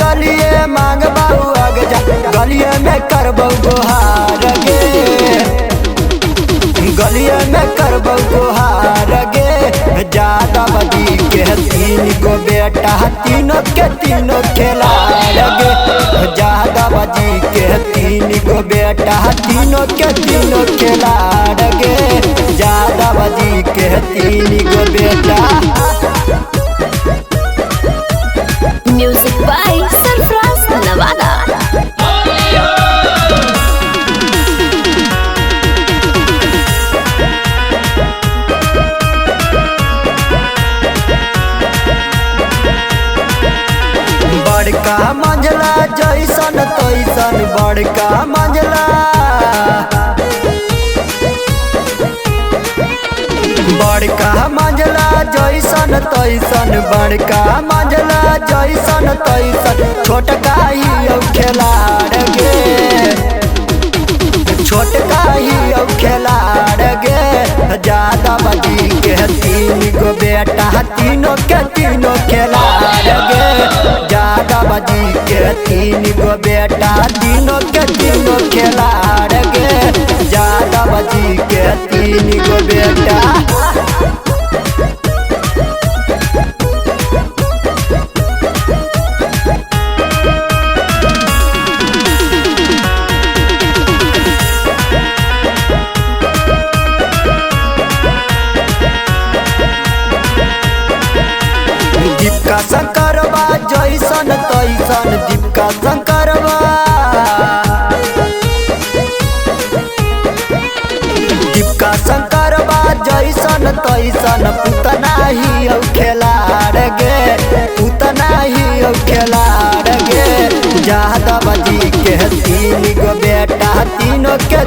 गलिए मांग बाऊ अग जा गलिए में करबौ गोहार गे गलिए में करबौ गोहार गे यादव जी के 3 गो बेटा तीनों के तीनों खिलाड़ गे यादव जी के 3 गो बेटा तीनों के तीनों खिलाड़ गे यादव जी के 3 गो बेटा। Music by Sarfaraz Nawada. बड़का मंझला जैसन तैसन बड़का मंझला बड़का मंझला जैसन तैसन बड़का मंझला जैसन तैसन छोटका ही खिलाड़ गे छोटका ही खिलाड़ गे यादव जी के 3 गो बेटा तीनों के तीनों खिलाड़ गे यादव जी के 3 गो बेटा तीनों के तीनों खिलाड़ गे यादव जी के 3 गो बेटा। दीपका शंकरवा जैसन तैसन दीपका शंकरवा दीपका शंकरवा जैसन तैसन पुतना ही खिलाड़ गे पुतना ही खिलाड़ गे यादव जी के 3 गो बेटा तीनों के